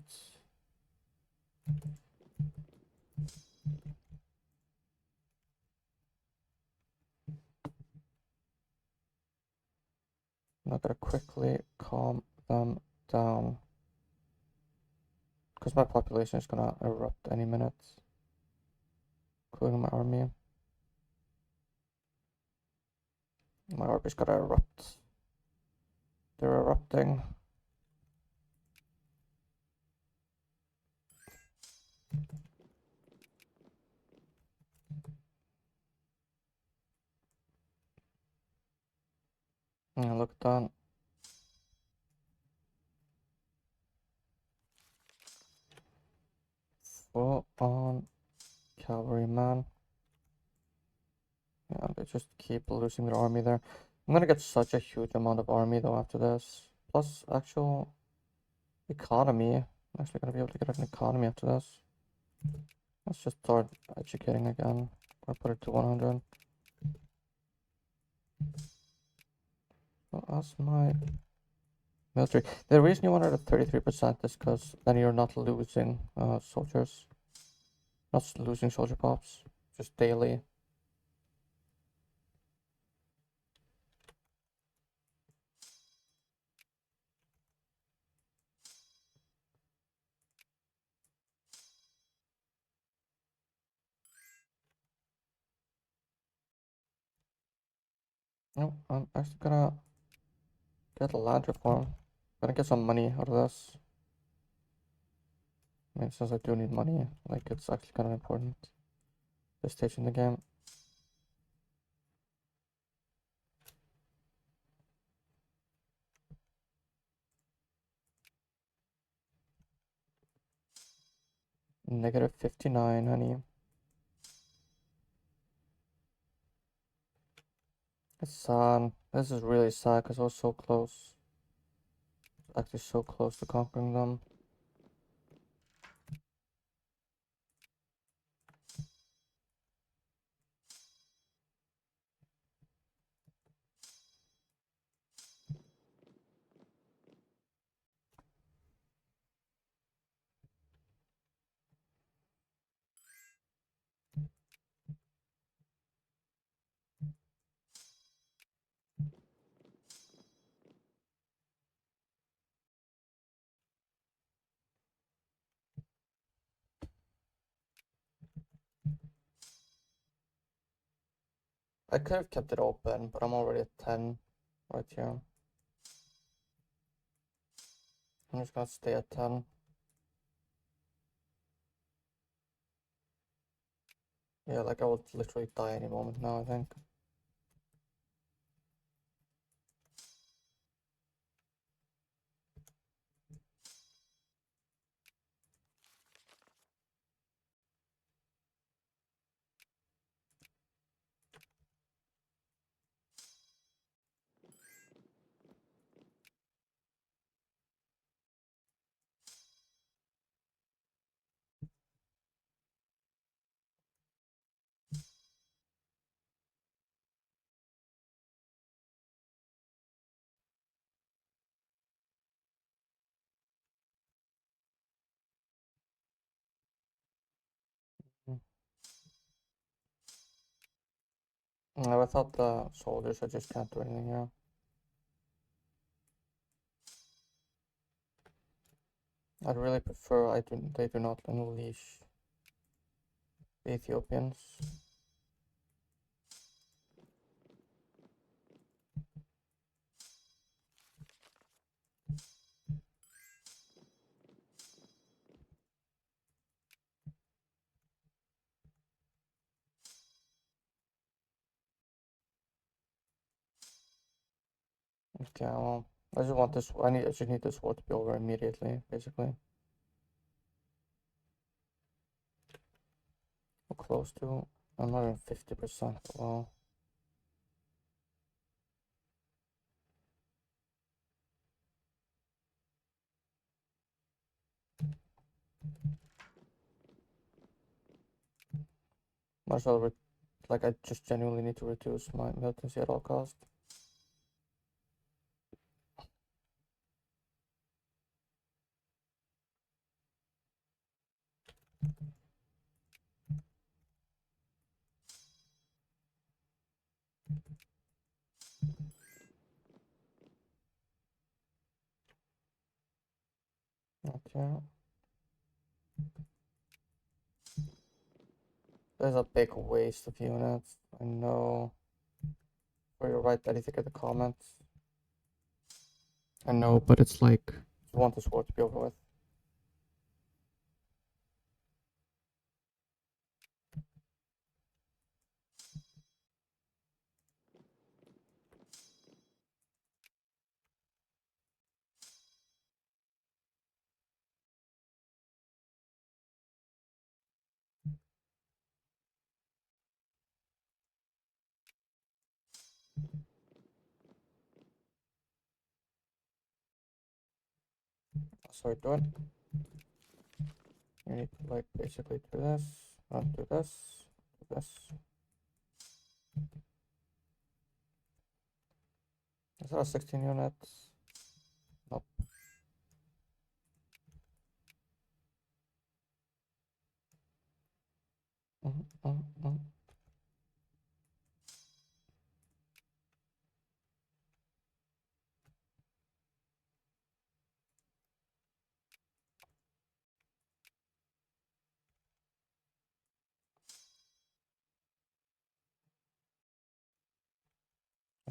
Speaker 1: I'm not gonna quickly calm them down. Because my population is gonna erupt any minute. Including my army. My army's gonna erupt. They're erupting. And look at that. Full on cavalryman. Yeah, they just keep losing their army there. I'm gonna get such a huge amount of army though after this. Plus actual economy. I'm actually gonna be able to get an economy after this. Let's just start educating again. Or put it to 100. Well, as my military. The reason you wanted a 33% is because then you're not losing soldiers. Not losing soldier pops. Just daily. No, I'm actually gonna get a land reform. Gonna get some money out of this. I mean, since I do need money, like it's actually kind of important. This stage in the game. Negative 59, honey. It's sad. This is really sad because I was so close. Actually so close to conquering them. I could have kept it open, but I'm already at 10 right here. I'm just gonna stay at 10. Yeah, like I will literally die any moment now, I think. Mm. Without the soldiers, I just can't do anything here. I'd really prefer they do not unleash the Ethiopians. Okay, well, I just want this. I just need this war to be over immediately, basically. We're close to 150%. Well, I shall like I just genuinely need to reduce my militancy at all costs. Okay. There's a big waste of units. I know. Or you're right that you think in the comments. I know, but it's like you want this war to be over with. So do it. You need to like basically do this, do this, do this. Is that a 16 units? Nope.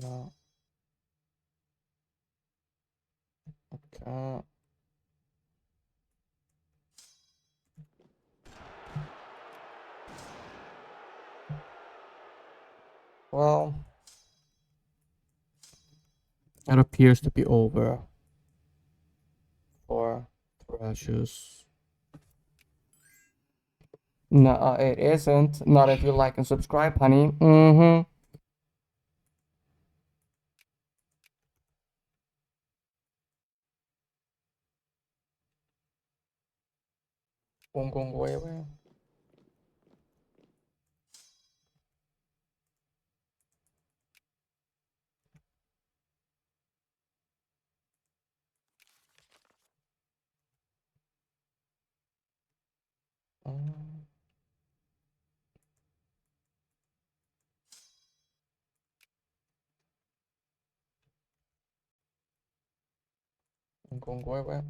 Speaker 1: No. Okay. Well, it appears to be over for Thrashes. No, it isn't. Not if you like and subscribe, honey. Mm-hmm. Gong wei wei. Gong wei wei.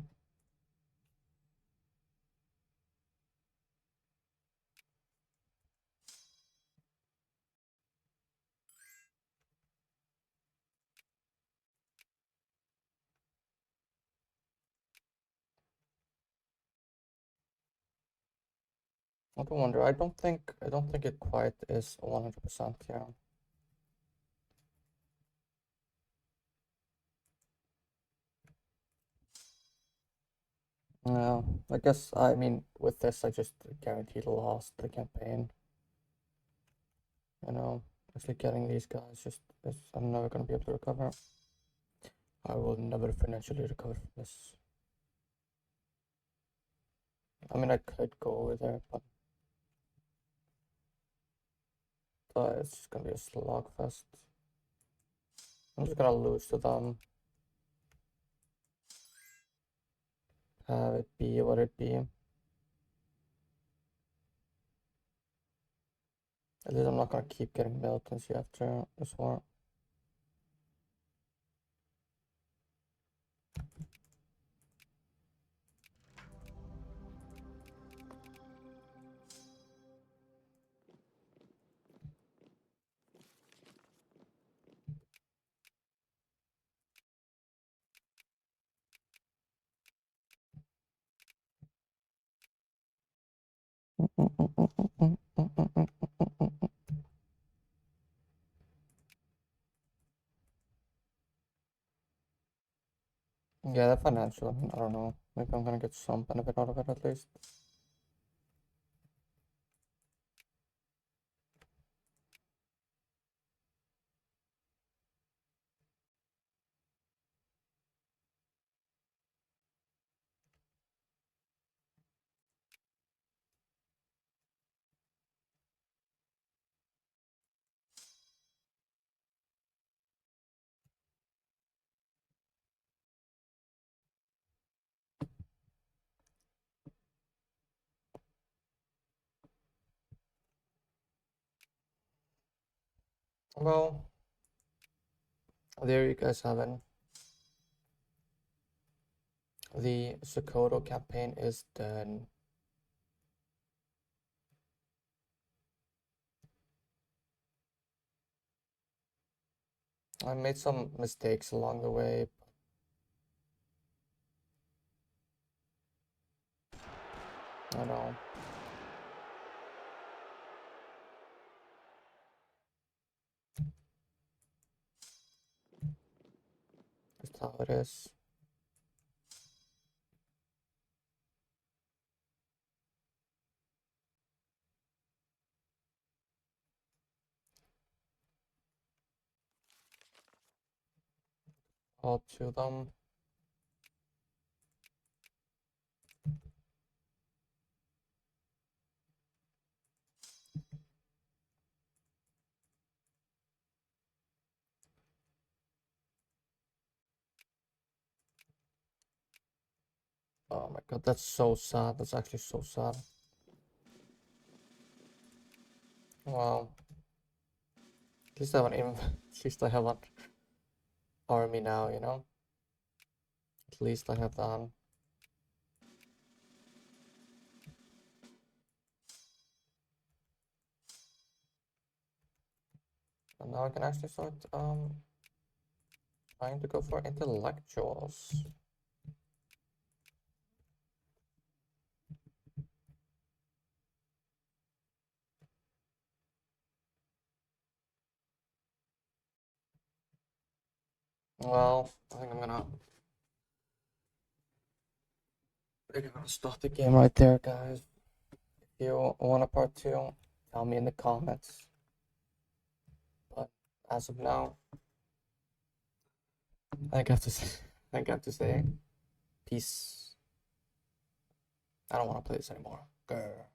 Speaker 1: I don't wonder. I don't think it quite is 100% here. Yeah, I guess I mean with this I just guaranteed lost the campaign. You know, actually getting these guys just is, I'm never gonna be able to recover. I will never financially recover from this. I mean I could go over there, but it's just gonna be a slogfest. I'm just gonna lose to them. Have it be what it be. At least I'm not gonna keep getting militants after this war. Yeah, the financial, I mean, I don't know. Maybe I'm gonna get some benefit out of it at least. Well, there you guys have it. The Sokoto campaign is done. I made some mistakes along the way. I know. That's how it is. All to them. Oh my god, that's so sad. That's actually so sad. Wow. At least I have at least I have an army now, you know? At least I have that. And now I can actually start trying to go for intellectuals. Well, I think I'm gonna stop the game right there, guys. If you want a part 2, tell me in the comments. But as of now, I got to say, I got to say, peace. I don't want to play this anymore. Grr.